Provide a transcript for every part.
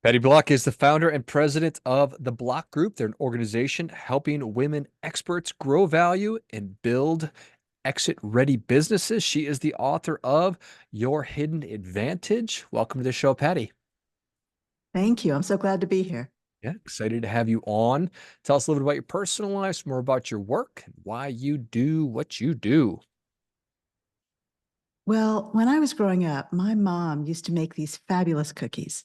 Patty Block is the founder and president of the Block Group. They're an organization helping women experts grow value and build exit-ready businesses. She is the author of Your Hidden Advantage. Welcome to the show, Patty. Thank you. I'm so glad to be here. Yeah, excited to have you on. Tell us a little bit about your personal life, more about your work, and why you do what you do. Well, when I was growing up, my mom used to make these fabulous cookies.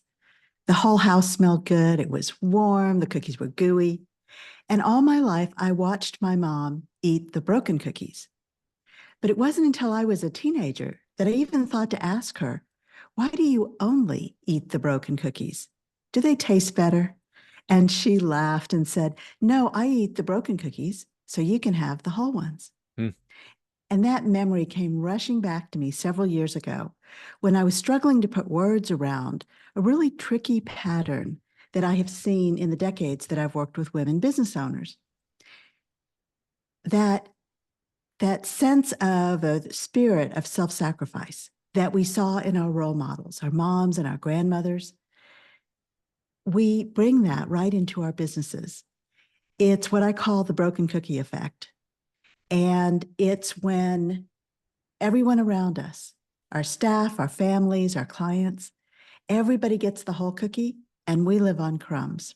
The whole house smelled good. It was warm. The cookies were gooey. And all my life, I watched my mom eat the broken cookies. But it wasn't until I was a teenager that I even thought to ask her, why do you only eat the broken cookies? Do they taste better? And she laughed and said, no, I eat the broken cookies so you can have the whole ones. Hmm. And that memory came rushing back to me several years ago when I was struggling to put words around a really tricky pattern that I have seen in the decades that I've worked with women business owners. That, that sense of a spirit of self-sacrifice that we saw in our role models, our moms and our grandmothers, we bring that right into our businesses. It's what I call the broken cookie effect. And it's when everyone around us, our staff, our families, our clients, everybody gets the whole cookie and we live on crumbs.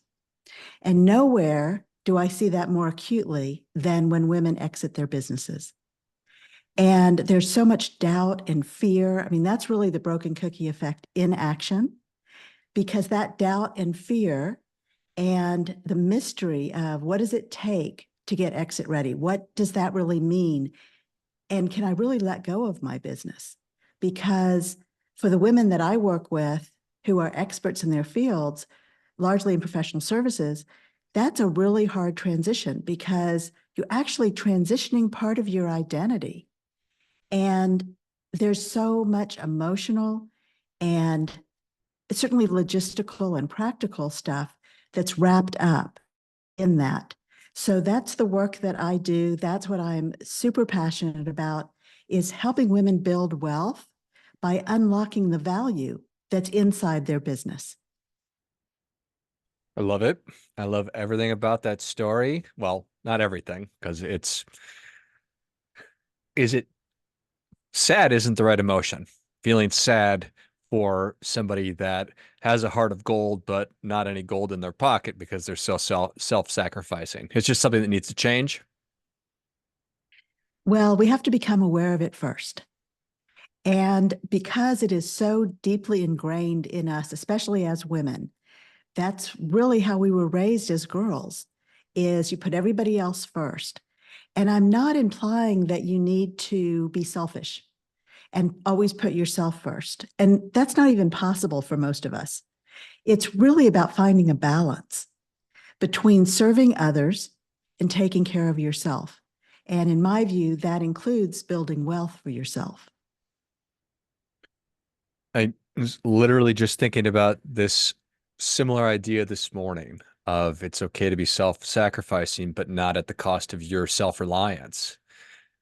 And nowhere do I see that more acutely than when women exit their businesses. And there's so much doubt and fear. I mean, that's really the broken cookie effect in action, because that doubt and fear and the mystery of what does it take to get exit ready? What does that really mean? And can I really let go of my business? Because for the women that I work with who are experts in their fields, largely in professional services, that's a really hard transition because you're actually transitioning part of your identity. And there's so much emotional and certainly logistical and practical stuff that's wrapped up in that. So that's the work that I do. That's what I'm super passionate about, is helping women build wealth by unlocking the value that's inside their business. I love it. I love everything about that story. Well, not everything, because is it sad isn't the right emotion. Feeling sad for somebody that has a heart of gold, but not any gold in their pocket because they're so self-sacrificing. It's just something that needs to change. Well, we have to become aware of it first. And because it is so deeply ingrained in us, especially as women, that's really how we were raised as girls, is you put everybody else first. And I'm not implying that you need to be selfish and always put yourself first. And that's not even possible for most of us. It's really about finding a balance between serving others and taking care of yourself. And in my view, that includes building wealth for yourself. I was literally just thinking about this similar idea this morning of it's okay to be self-sacrificing, but not at the cost of your self-reliance.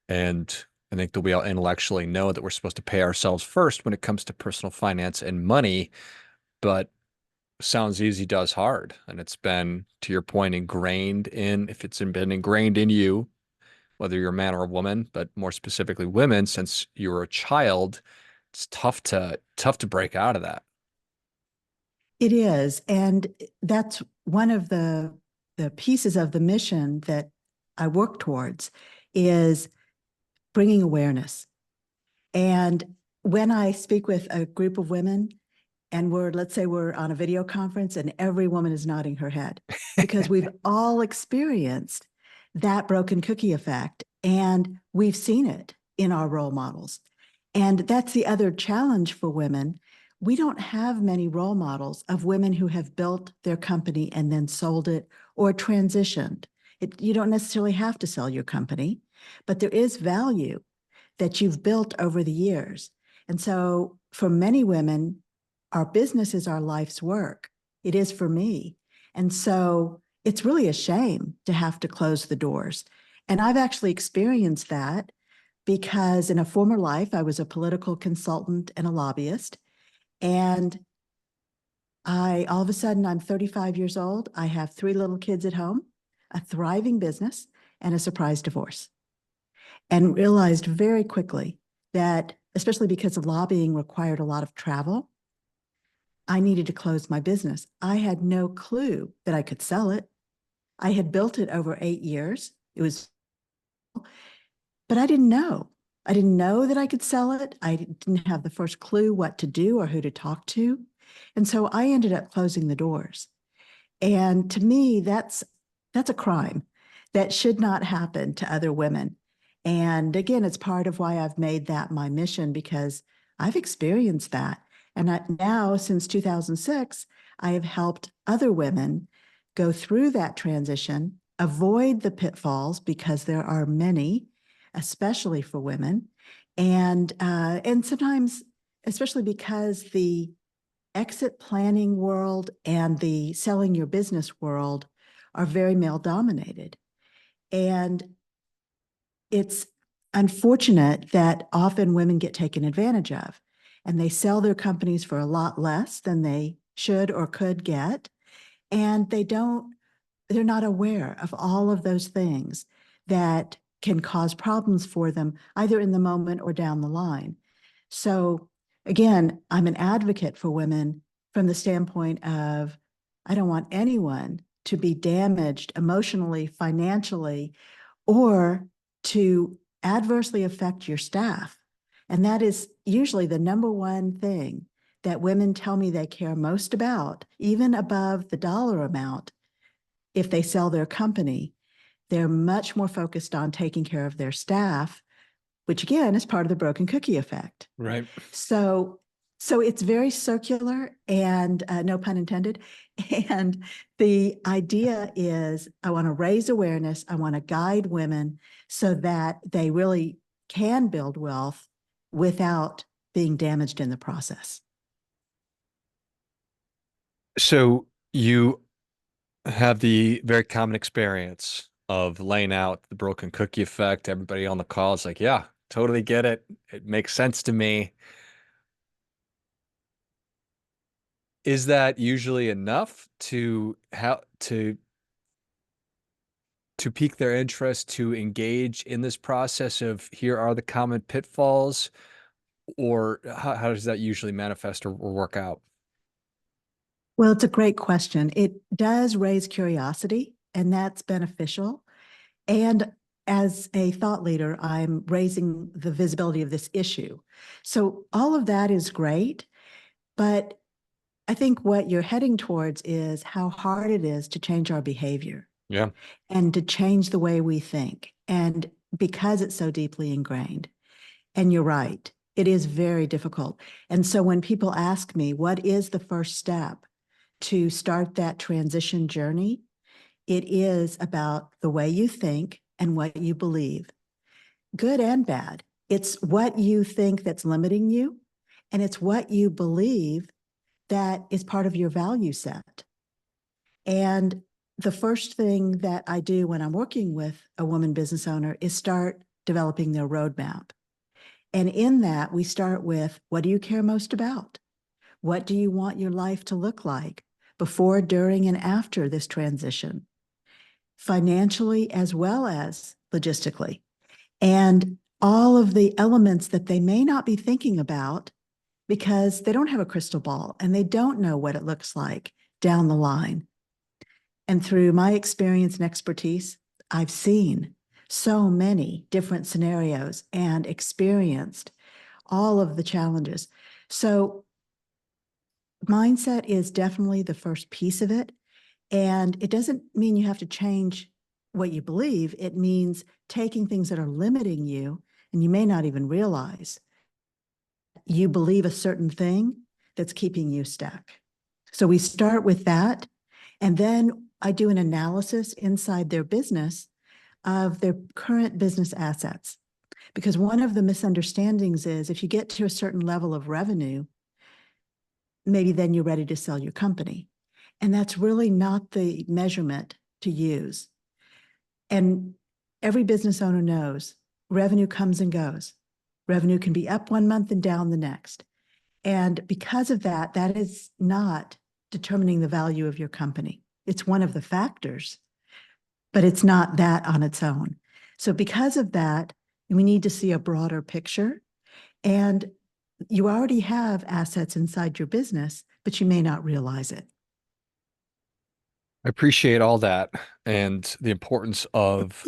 And I think that we all intellectually know that we're supposed to pay ourselves first when it comes to personal finance and money, but sounds easy does hard. And it's been, to your point, ingrained in, if it's been ingrained in you, whether you're a man or a woman, but more specifically women, since you were a child, it's tough to break out of that. It is. And that's one of the pieces of the mission that I work towards, is bringing awareness. And when I speak with a group of women and let's say we're on a video conference and every woman is nodding her head, because we've all experienced that broken cookie effect and we've seen it in our role models. And that's the other challenge for women. We don't have many role models of women who have built their company and then sold it or transitioned. You don't necessarily have to sell your company, but there is value that you've built over the years. And so for many women, our business is our life's work. It is for me. And so it's really a shame to have to close the doors. And I've actually experienced that because in a former life, I was a political consultant and a lobbyist. And All of a sudden, I'm 35 years old. I have 3 little kids at home, a thriving business, and a surprise divorce. And realized very quickly that, especially because the lobbying required a lot of travel, I needed to close my business. I had no clue that I could sell it. I had built it over 8 years. But I didn't know. I didn't know that I could sell it. I didn't have the first clue what to do or who to talk to. And so I ended up closing the doors. And to me, that's a crime that should not happen to other women. And again, it's part of why I've made that my mission, because I've experienced that. And now, since 2006, I have helped other women go through that transition, avoid the pitfalls, because there are many, especially for women. And sometimes, especially because the exit planning world and the selling your business world are very male dominated. And it's unfortunate that often women get taken advantage of, and they sell their companies for a lot less than they should or could get. And they're not aware of all of those things that can cause problems for them, either in the moment or down the line. So again, I'm an advocate for women from the standpoint of, I don't want anyone to be damaged emotionally, financially, or to adversely affect your staff. And that is usually the number one thing that women tell me they care most about, even above the dollar amount. If they sell their company, they're much more focused on taking care of their staff, which again is part of the broken cookie effect. Right. So it's very circular, and no pun intended. And the idea is, I want to raise awareness. I want to guide women so that they really can build wealth without being damaged in the process. So you have the very common experience of laying out the broken cookie effect. Everybody on the call is like, yeah, totally get it. It makes sense to me. Is that usually enough to pique their interest, to engage in this process of, here are the common pitfalls, or how does that usually manifest or work out? Well, it's a great question. It does raise curiosity, and that's beneficial. And as a thought leader, I'm raising the visibility of this issue. So all of that is great, but I think what you're heading towards is how hard it is to change our behavior Yeah. and to change the way we think. And because it's so deeply ingrained. And you're right, it is very difficult. And so when people ask me, what is the first step to start that transition journey? It is about the way you think and what you believe, good and bad. It's what you think that's limiting you, and it's what you believe that is part of your value set. And the first thing that I do when I'm working with a woman business owner is start developing their roadmap. And in that, we start with, what do you care most about? What do you want your life to look like before, during, and after this transition, financially as well as logistically? And all of the elements that they may not be thinking about because they don't have a crystal ball and they don't know what it looks like down the line. And through my experience and expertise, I've seen so many different scenarios and experienced all of the challenges. So mindset is definitely the first piece of it. And it doesn't mean you have to change what you believe. It means taking things that are limiting you, and you may not even realize you believe a certain thing that's keeping you stuck. So we start with that. And then I do an analysis inside their business of their current business assets. Because one of the misunderstandings is, if you get to a certain level of revenue, maybe then you're ready to sell your company. And that's really not the measurement to use. And every business owner knows revenue comes and goes. Revenue can be up one month and down the next. And because of that, that is not determining the value of your company. It's one of the factors, but it's not that on its own. So because of that, we need to see a broader picture. And you already have assets inside your business, but you may not realize it. I appreciate all that and the importance of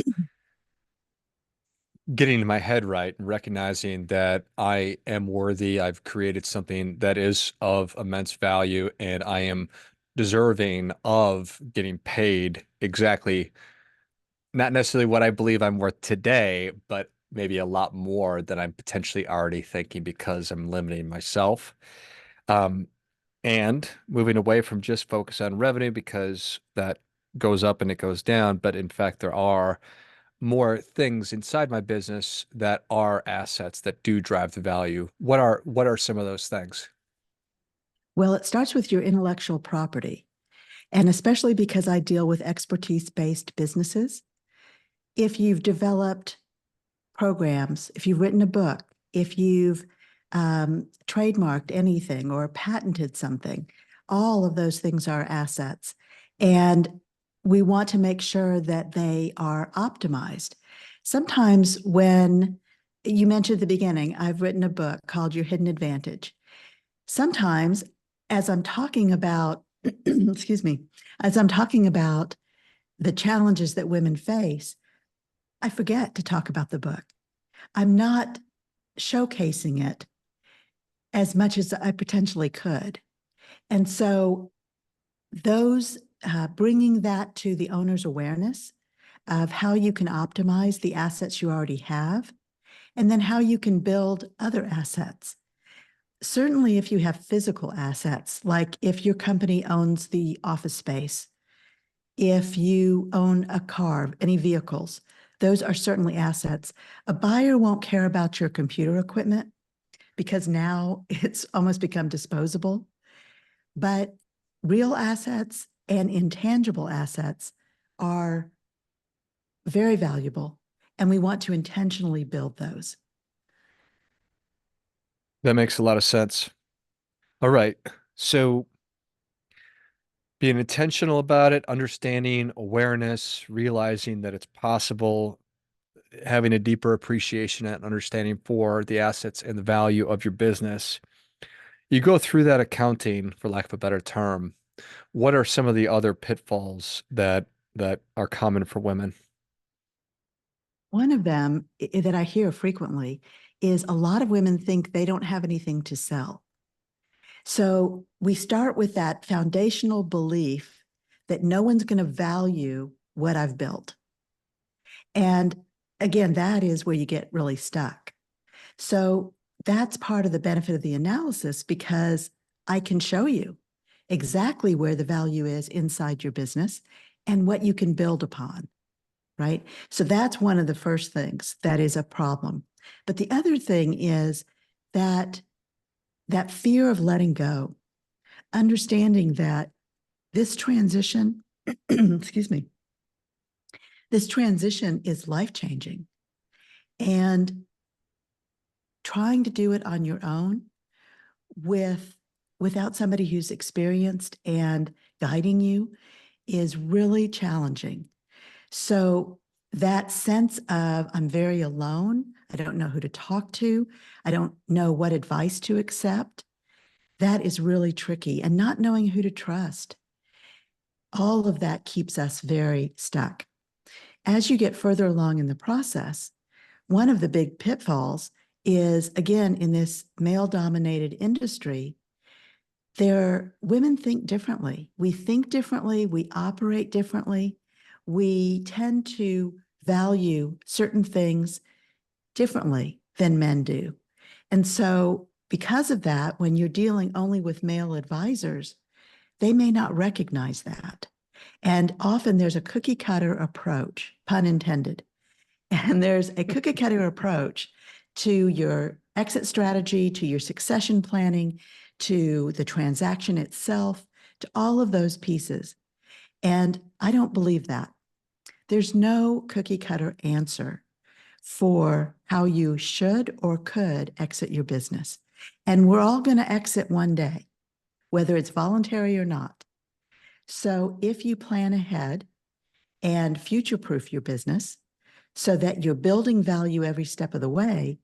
getting my head right and recognizing that I am worthy. I've created something that is of immense value, and I am deserving of getting paid exactly, not necessarily what I believe I'm worth today, but maybe a lot more than I'm potentially already thinking because I'm limiting myself. Um, and moving away from just focus on revenue because that goes up and it goes down. But in fact, there are more things inside my business that are assets that do drive the value. What are some of those things? Well, it starts with your intellectual property. And especially because I deal with expertise-based businesses, if you've developed programs, if you've written a book, if you've trademarked anything or patented something, all of those things are assets. And we want to make sure that they are optimized. Sometimes when you mentioned at the beginning, I've written a book called Your Hidden Advantage. Sometimes as I'm talking about, excuse me, as I'm talking about the challenges that women face, I forget to talk about the book. I'm not showcasing it as much as I potentially could. And so those bringing that to the owner's awareness of how you can optimize the assets you already have, and then how you can build other assets. Certainly, if you have physical assets, like if your company owns the office space, if you own a car, any vehicles, those are certainly assets. A buyer won't care about your computer equipment because now it's almost become disposable. But real assets and intangible assets are very valuable, and we want to intentionally build those. That makes a lot of sense. All right. So being intentional about it, understanding awareness, realizing that it's possible, having a deeper appreciation and understanding for the assets and the value of your business. You go through that accounting, for lack of a better term. What are some of the other pitfalls that are common for women? One of them that I hear frequently is a lot of women think they don't have anything to sell. So we start with that foundational belief that no one's going to value what I've built. And again, that is where you get really stuck. So that's part of the benefit of the analysis because I can show you exactly where the value is inside your business and what you can build upon, right? So that's one of the first things that is a problem. But the other thing is that that fear of letting go, understanding that this transition, excuse me, this transition is life-changing. And trying to do it on your own without somebody who's experienced and guiding you is really challenging. So that sense of I'm very alone, I don't know who to talk to, I don't know what advice to accept, that is really tricky. And not knowing who to trust, all of that keeps us very stuck. As you get further along in the process, one of the big pitfalls is, again, in this male-dominated industry, women think differently. We think differently, we operate differently. We tend to value certain things differently than men do. And so because of that, when you're dealing only with male advisors, they may not recognize that. And often there's a cookie cutter approach, pun intended. And there's a cookie cutter approach to your exit strategy, to your succession planning, to the transaction itself, to all of those pieces. And I don't believe that. There's no cookie cutter answer for how you should or could exit your business. And we're all going to exit one day. whether it's voluntary or not. So if you plan ahead and future-proof your business so that you're building value every step of the way,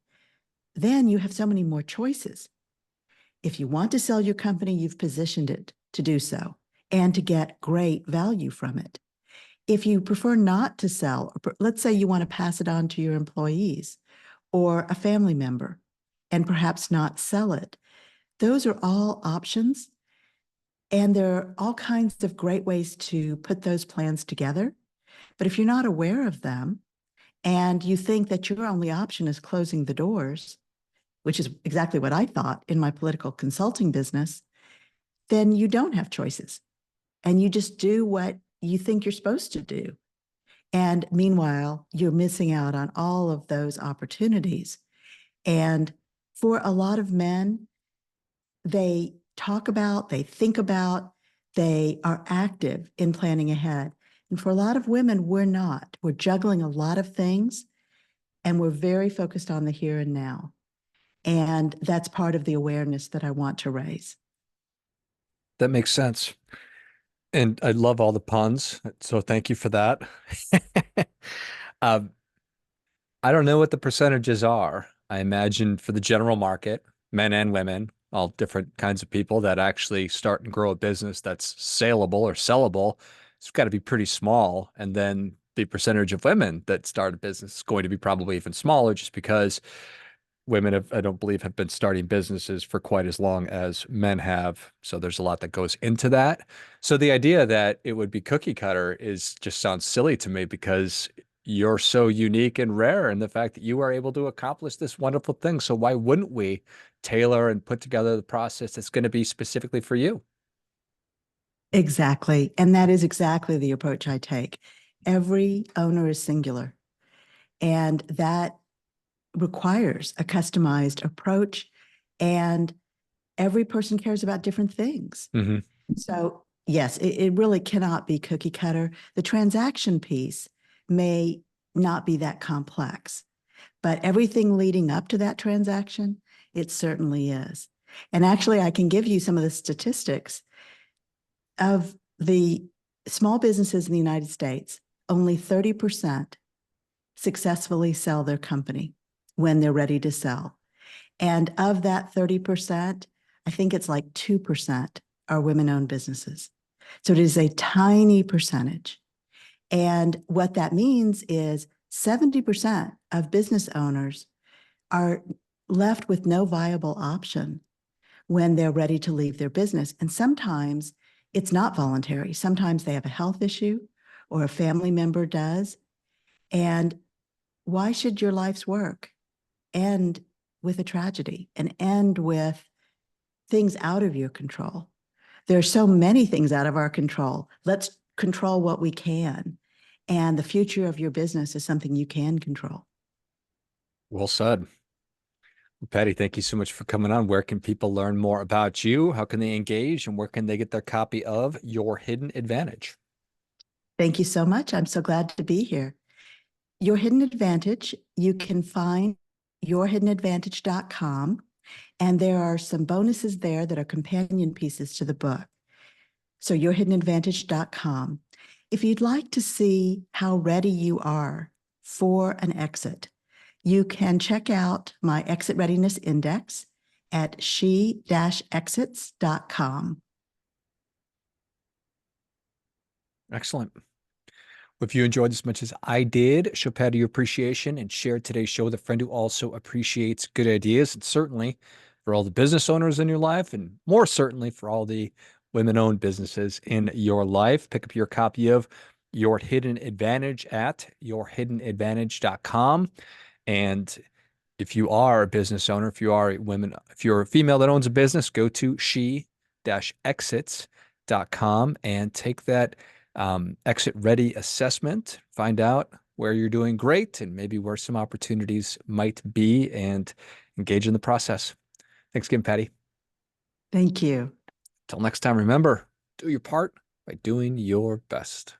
then you have so many more choices. If you want to sell your company, you've positioned it to do so and to get great value from it. If you prefer not to sell, let's say you want to pass it on to your employees or a family member and perhaps not sell it, those are all options. And there are all kinds of great ways to put those plans together. But if you're not aware of them and you think that your only option is closing the doors, which is exactly what I thought in my political consulting business, then you don't have choices. And you just do what you think you're supposed to do. And meanwhile, you're missing out on all of those opportunities. And for a lot of men, they talk about, they think about, they are active in planning ahead. And for a lot of women, we're not. We're juggling a lot of things and we're very focused on the here and now. And that's part of the awareness that I want to raise. That makes sense. And I love all the puns, so thank you for that. Um, I don't know what the percentages are. I imagine for the general market, men and women, all different kinds of people that actually start and grow a business that's saleable or sellable, it's got to be pretty small. And then the percentage of women that start a business is going to be probably even smaller just because women have, I don't believe, have been starting businesses for quite as long as men have. So there's a lot that goes into that. So the idea that it would be cookie cutter is just sounds silly to me because you're so unique and rare in the fact that you are able to accomplish this wonderful thing. So why wouldn't we tailor and put together the process that's going to be specifically for you? Exactly. And that is exactly the approach I take. Every owner is singular, and that requires a customized approach. And every person cares about different things. Hmm. So, yes, it really cannot be cookie cutter. The transaction piece may not be that complex, but everything leading up to that transaction, it certainly is. And actually, I can give you some of the statistics of the small businesses in the United States. Only 30% successfully sell their company when they're ready to sell. And of that 30%, I think it's like 2% are women-owned businesses. So it is a tiny percentage. And what that means is 70% of business owners are left with no viable option when they're ready to leave their business. And sometimes it's not voluntary. Sometimes they have a health issue or a family member does. And why should your life's work end with a tragedy and end with things out of your control? There are so many things out of our control. Let's control what we can. And the future of your business is something you can control. Well said. Patty, thank you so much for coming on. Where can people learn more about you? How can they engage? And where can they get their copy of Your Hidden Advantage? Thank you so much. I'm so glad to be here. Your Hidden Advantage, you can find yourhiddenadvantage.com. And there are some bonuses there that are companion pieces to the book. So yourhiddenadvantage.com. If you'd like to see how ready you are for an exit, you can check out my Exit Readiness Index at she-exits.com. Excellent. If you enjoyed this as much as I did, show Patty your appreciation and share today's show with a friend who also appreciates good ideas. And certainly for all the business owners in your life, and more certainly for all the women-owned businesses in your life, pick up your copy of Your Hidden Advantage at yourhiddenadvantage.com. And if you are a business owner, if you are a women, if you're a female that owns a business, go to she-exits.com and take that exit ready assessment, find out where you're doing great and maybe where some opportunities might be and engage in the process. Thanks again, Patty. Thank you. Till next time, remember, do your part by doing your best.